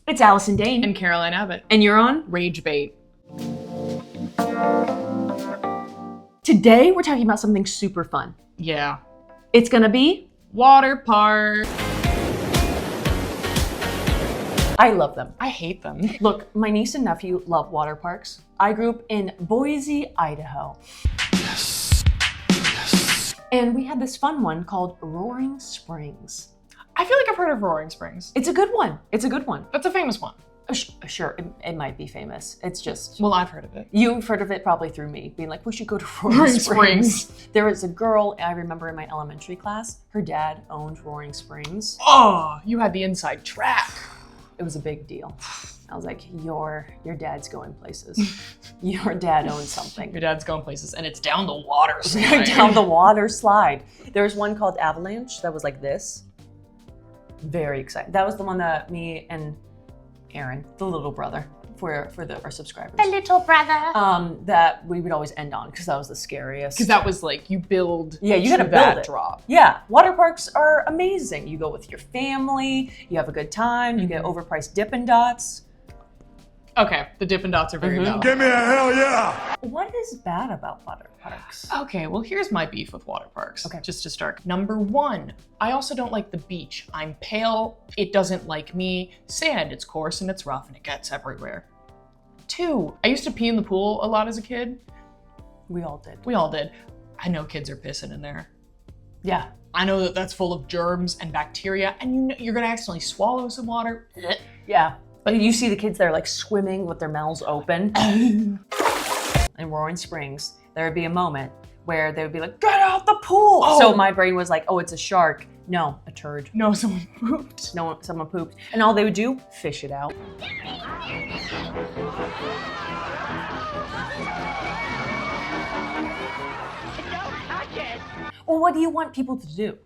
It's Allison Dane. And Caroline Abbott. And you're on Rage Bait. Today, we're talking about something super fun. Yeah. It's gonna be water park. I love them. I hate them. Look, my niece and nephew love water parks. I grew up in Boise, Idaho. Yes. And we had this fun one called Roaring Springs. I feel like I've heard of Roaring Springs. It's a good one. It's a good one. That's a famous one. Sure, it might be famous. It's just... Well, I've heard of it. You've heard of it probably through me, being like, we should go to Roaring Springs. There was a girl, I remember in my elementary class, her dad owned Roaring Springs. Oh, you had the inside track. It was a big deal. I was like, your dad's going places. Your dad owns something. Your dad's going places, and it's down the water slide. Down the water slide. There was one called Avalanche that was like this. Very exciting. That was the one that me and Aaron, the little brother, for our subscribers. The little brother. That we would always end on because that was the scariest. Because that was like, you build you gotta build that it. drop. Yeah, water parks are amazing. You go with your family, you have a good time, you get overpriced Dippin' Dots. Okay, the Dippin' Dots are very valid. Give me a hell yeah! What is bad about water parks? Okay, well, here's my beef with water parks. Okay. Just to start. Number one, I also don't like the beach. I'm pale, it doesn't like me. Sand, it's coarse and it's rough and it gets everywhere. Two, I used to pee in the pool a lot as a kid. We all did. We all did. I know kids are pissing in there. Yeah. I know that that's full of germs and bacteria, and you know you're gonna accidentally swallow some water. Yeah. But you see the kids that are like swimming with their mouths open. In Roaring Springs, there would be a moment where they would be like, get out the pool! Oh. So my brain was like, oh, it's a shark. No, a turd. No, someone pooped. No, someone pooped. And all they would do, fish it out. Well, what do you want people to do?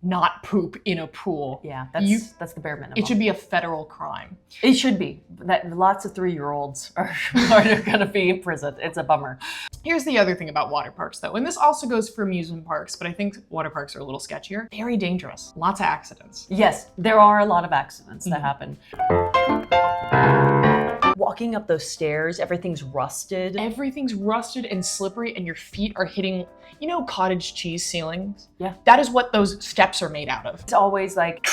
Not poop in a pool. Yeah, that's the bare minimum. It should be a federal crime. It should be. That lots of 3-year-olds are going to be in prison. It's a bummer. Here's the other thing about water parks, though, and this also goes for amusement parks, but I think water parks are a little sketchier. Very dangerous. Lots of accidents. Yes, there are a lot of accidents that happen. Walking up those stairs, everything's rusted. Everything's rusted and slippery, and your feet are hitting, you know, cottage cheese ceilings? Yeah. That is what those steps are made out of. It's always like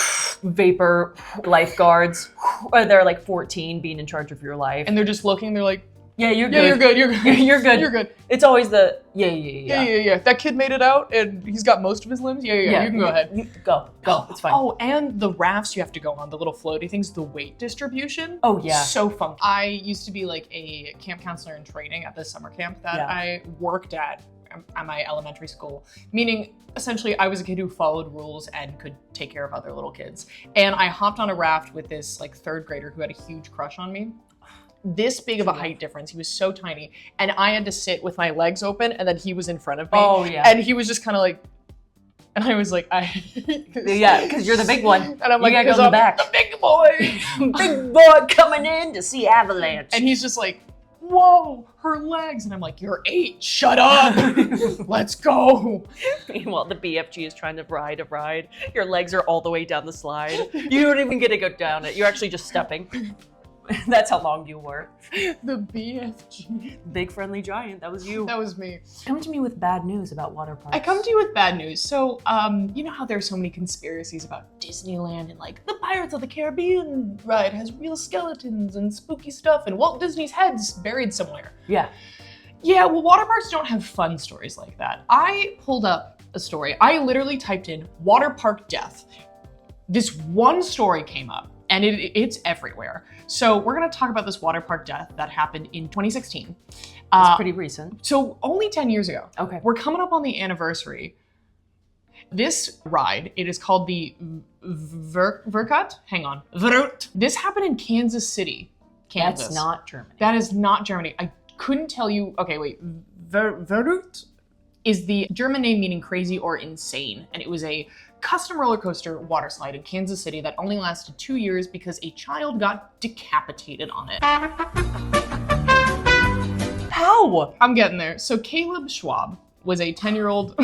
vapor lifeguards, or they're like 14 being in charge of your life. And they're just looking, they're like, yeah, you're good. yeah, you're good, you're good. You're good. You're good. It's always the, yeah. That kid made it out, and he's got most of his limbs. Yeah, you can go ahead. Go, it's fine. Oh, and the rafts you have to go on, the little floaty things, the weight distribution. Oh, yeah. So fun. I used to be like a camp counselor in training at this summer camp that I worked at my elementary school, meaning essentially I was a kid who followed rules and could take care of other little kids. And I hopped on a raft with this like 3rd grader who had a huge crush on me. This big of a height difference. He was so tiny. And I had to sit with my legs open, and then he was in front of me. Oh, yeah. And he was just kind of like, and I was like, yeah, because you're the big one. And I'm like, you gotta go in the back. The big boy. Big boy coming in to see Avalanche. And he's just like, whoa, her legs. And I'm like, you're 8, shut up. Let's go. Meanwhile, the BFG is trying to ride a ride. Your legs are all the way down the slide. You don't even get to go down it. You're actually just stepping. That's how long you were. The BFG. Big friendly giant, that was you. That was me. Come to me with bad news about water parks. I come to you with bad news. So, you know how there's so many conspiracies about Disneyland and like the Pirates of the Caribbean ride has real skeletons and spooky stuff and Walt Disney's head's buried somewhere. Yeah. Yeah, well, water parks don't have fun stories like that. I pulled up a story. I literally typed in water park death. This one story came up. And it's everywhere. So we're gonna talk about this water park death that happened in 2016. It's pretty recent. So only 10 years ago. Okay. We're coming up on the anniversary. This ride, it is called the Verkut. Hang on. Verut. This happened in Kansas City, Kansas. That's not Germany. That is not Germany. I couldn't tell you. Okay, wait. Verut is the German name meaning crazy or insane. And it was a custom roller coaster water slide in Kansas City that only lasted 2 years because a child got decapitated on it. How? I'm getting there. So Caleb Schwab was a 10-year-old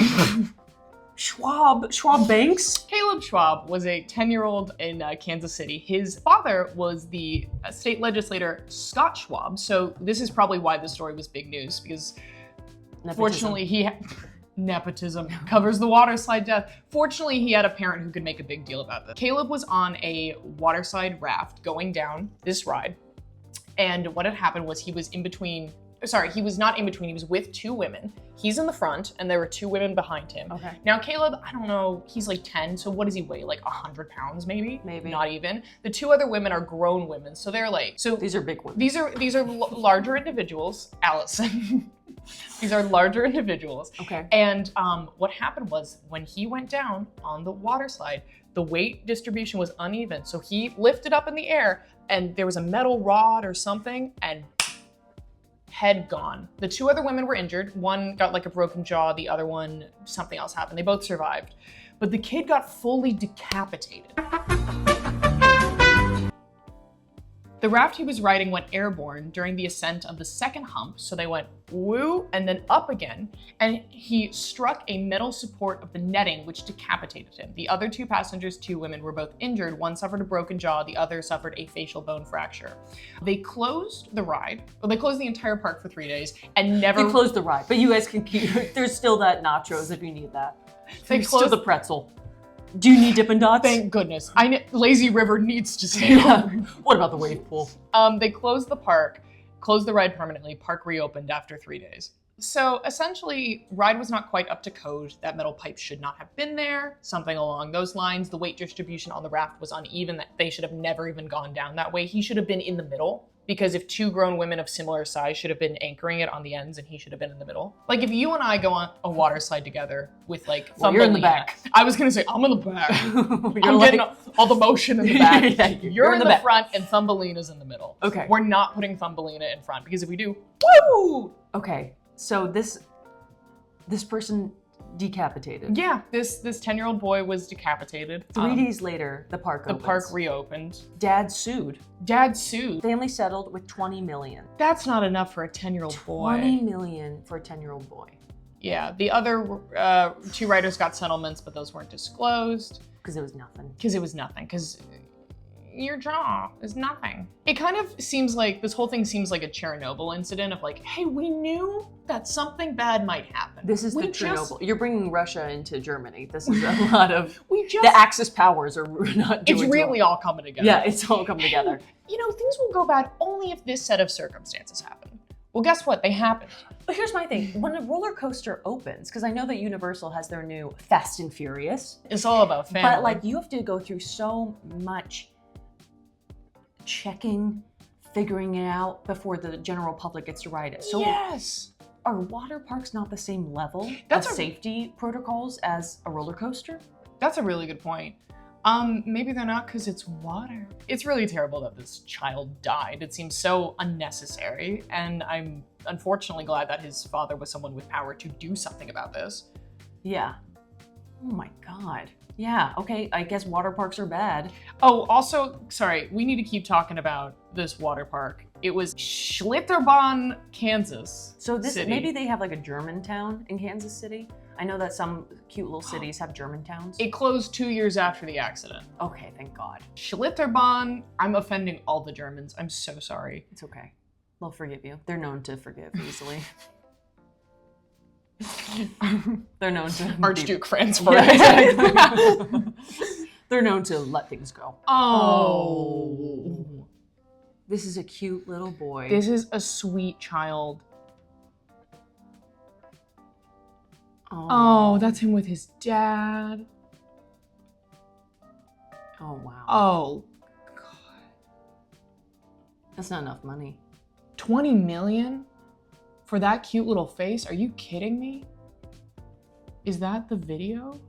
Schwab Banks? Caleb Schwab was a 10-year-old in Kansas City. His father was the state legislator Scott Schwab. So this is probably why the story was big news, because fortunately nepotism covers the waterslide death. Fortunately, he had a parent who could make a big deal about this. Caleb was on a waterslide raft going down this ride. And what had happened was he was not in between, he was with two women. He's in the front and there were two women behind him. Okay. Now Caleb, I don't know, he's like 10, so what does he weigh? Like 100 pounds maybe? Maybe. Not even. The two other women are grown women, so they're like, these are big ones. These are larger individuals, Allison. These are larger individuals. Okay. And what happened was when he went down on the water slide, the weight distribution was uneven. So he lifted up in the air and there was a metal rod or something and head gone. The two other women were injured. One got like a broken jaw, the other one, something else happened. They both survived. But the kid got fully decapitated. The raft he was riding went airborne during the ascent of the second hump, so they went woo and then up again, and he struck a metal support of the netting, which decapitated him. The other two passengers, two women, were both injured. One suffered a broken jaw, the other suffered a facial bone fracture. They closed the ride, well, they closed the entire park for 3 days and never- They closed the ride, but you guys can keep, there's still that nachos if you need that. They Still closed the pretzel. Do you need Dippin' Dots? Thank goodness. Lazy River needs to stay Yeah. open. What about the wave pool? They closed the park, closed the ride permanently. Park reopened after 3 days. So essentially, ride was not quite up to code. That metal pipe should not have been there, something along those lines. The weight distribution on the raft was uneven. That they should have never even gone down that way. He should have been in the middle, because if two grown women of similar size should have been anchoring it on the ends and he should have been in the middle. Like if you and I go on a water slide together with like Well, you're in the Thumbelina- back. I was gonna say, I'm in the back. You're I'm like- getting all the motion in the back. Yeah, you're in the back. front and Thumbelina's in the middle. Okay. We're not putting Thumbelina in front because if we do, woo! Okay, so this person decapitated. Yeah, this 10-year-old boy was decapitated. 3 days later, the park The opens. park reopened. Dad sued. Dad sued. Family settled with $20 million. That's not enough for a 10-year-old boy. $20 million for a 10-year-old boy. Yeah, the other two writers got settlements, but those weren't disclosed. Because it was nothing. Because it was nothing. Because your jaw is nothing. It kind of seems like, this whole thing sees like a Chernobyl incident of like, hey, we knew that something bad might happen. This is We the just- Chernobyl. You're bringing Russia into Germany. This is a lot of... We just... The Axis powers are not doing It's really all coming together. Yeah, it's all coming together. You know, things will go bad only if this set of circumstances happen. Well, guess what? They happened. But here's my thing. When a roller coaster opens, because I know that Universal has their new Fast and Furious, It's all about family. but like you have to go through so much checking, figuring it out before the general public gets to ride it. So yes. are water parks not the same level That's of a- safety protocols as a roller coaster? That's a really good point. Maybe they're not because it's water. It's really terrible that this child died. It seems so unnecessary, and I'm unfortunately glad that his father was someone with power to do something about this. Yeah. Oh my God. Yeah, okay, I guess water parks are bad. Oh, also, sorry, we need to keep talking about this water park. It was Schlitterbahn, Kansas. So this City. maybe they have like a German town in Kansas City. I know that some cute little cities have German towns. It closed 2 years after the accident. Okay, thank God. Schlitterbahn, I'm offending all the Germans. I'm so sorry. It's okay. They'll forgive you. They're known to forgive easily. They're known to Archduke Franz for Yeah, it. exactly. They're known to let things go. Oh. This is a cute little boy. This is a sweet child. Oh, that's him with his dad. Oh wow. Oh, That's not enough money. 20 million for that cute little face? Are you kidding me? Is that the video?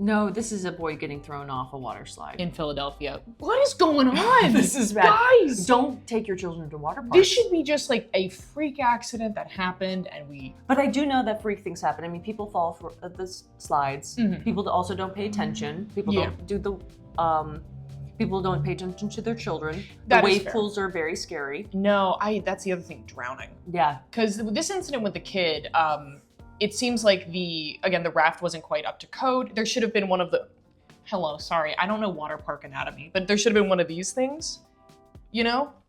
No, this is a boy getting thrown off a water slide. In Philadelphia. What is going on? This is bad. Guys! Don't take your children to water parks. This should be just like a freak accident that happened and we... But I do know that freak things happen. I mean, people fall for the slides. Mhm. People also don't pay attention. People Yeah. don't do the. People don't pay attention to their children. That The is wave fair. pools are very scary. No, that's the other thing, drowning. Yeah. Because this incident with the kid, it seems like the raft wasn't quite up to code. There should have been one of the, I don't know water park anatomy, but there should have been one of these things,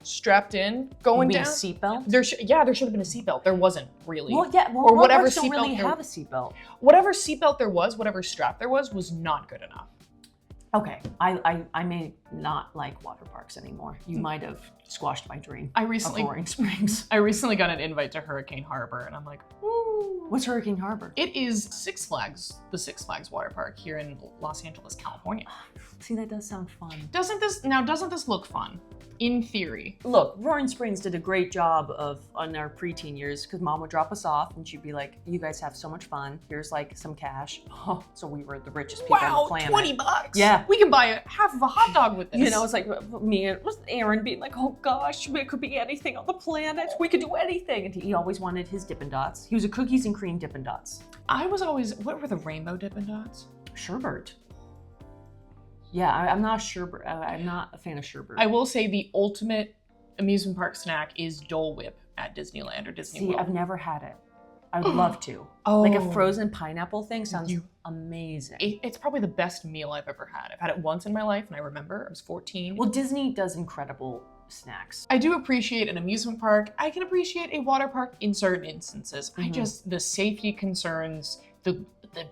strapped in, going down. A seatbelt? There should have been a seatbelt. There wasn't really. Well, yeah, or whatever parks don't seatbelt really have a seatbelt. Whatever seatbelt there was, whatever strap there was not good enough. Okay, I may not like water parks anymore. You might have squashed my dream. I recently of Roaring Springs. I recently got an invite to Hurricane Harbor, and I'm like, ooh. What's Hurricane Harbor? It is Six Flags, the Six Flags water park here in Los Angeles, California. See, that does sound fun. Doesn't this look fun? In theory. Look, Roaring Springs did a great job on our preteen years because Mom would drop us off and she'd be like, you guys have so much fun. Here's like some cash. Oh, so we were the richest people on the planet. $20. Yeah. We can buy half of a hot dog with this. It's like me and Aaron being like, oh gosh, it could be anything on the planet. We could do anything. And he always wanted his Dippin' Dots. He was a cookies and cream Dippin' Dots. What were the rainbow Dippin' Dots? Sherbet. Yeah, I'm not I'm not a fan of sherbet. I will say the ultimate amusement park snack is Dole Whip at Disneyland or Disney World. I've never had it. I would love to. Oh. Like a frozen pineapple thing sounds amazing. It's probably the best meal I've ever had. I've had it once in my life, and I remember I was 14. Well, Disney does incredible snacks. I do appreciate an amusement park. I can appreciate a water park in certain instances. Mm-hmm. The safety concerns, the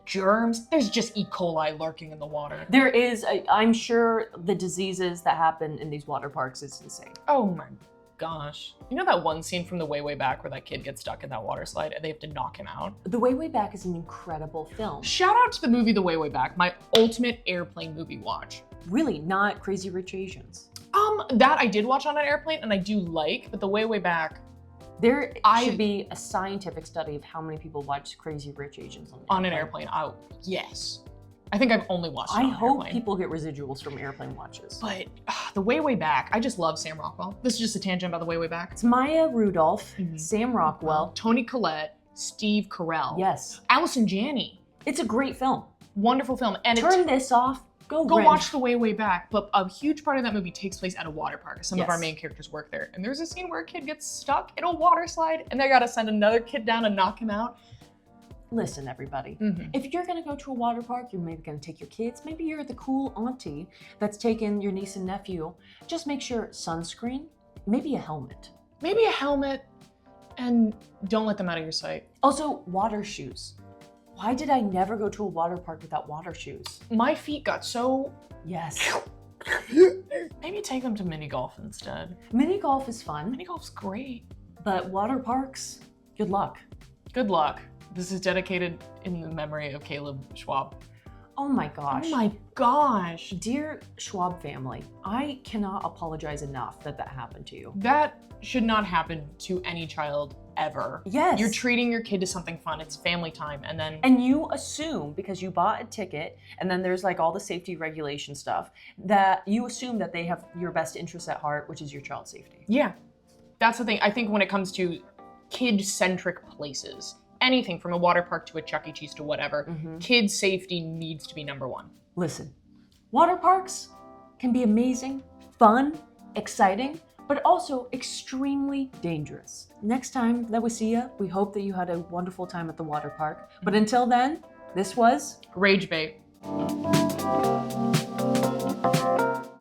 germs, there's just E. coli lurking in the water. There is, I'm sure the diseases that happen in these water parks is insane. Oh my gosh. You know that one scene from The Way, Way Back where that kid gets stuck in that water slide and they have to knock him out? The Way, Way Back is an incredible film. Shout out to the movie The Way, Way Back, my ultimate airplane movie watch. Really, not Crazy Rich Asians. That I did watch on an airplane and I do like, but The Way, Way Back, there should be a scientific study of how many people watch Crazy Rich Asians on an airplane. Oh, yes. I think I've only watched it on an I hope airplane. people get residuals from airplane watches. But The Way, Way Back, I just love Sam Rockwell. This is just a tangent about The Way, Way Back. It's Maya Rudolph, Sam Rockwell, Toni Collette, Steve Carell. Yes. Allison Janney. It's a great film. Wonderful film. And Turn this off. Go watch The Way, Way Back. But a huge part of that movie takes place at a water park. Some of our main characters work there. And there's a scene where a kid gets stuck in a water slide and they gotta send another kid down and knock him out. Listen, everybody. If you're gonna go to a water park, you're maybe gonna take your kids. Maybe you're the cool auntie that's taking your niece and nephew. Just make sure sunscreen, maybe a helmet. Maybe a helmet, and don't let them out of your sight. Also, water shoes. Why did I never go to a water park without water shoes? My feet got so... Yes. Maybe take them to mini golf instead. Mini golf is fun. Mini golf's great. But water parks, good luck. Good luck. This is dedicated in the memory of Caleb Schwab. Oh my gosh. Oh my gosh. Dear Schwab family, I cannot apologize enough that happened to you. That should not happen to any child ever. Yes. You're treating your kid to something fun. It's family time. And you assume, because you bought a ticket, and then there's like all the safety regulation stuff, that you assume that they have your best interests at heart, which is your child's safety. Yeah. That's the thing. I think when it comes to kid-centric places, anything from a water park to a Chuck E. Cheese to whatever, kid safety needs to be number one. Listen, water parks can be amazing, fun, exciting, but also extremely dangerous. Next time that we see you, we hope that you had a wonderful time at the water park. But until then, this was Rage Bait.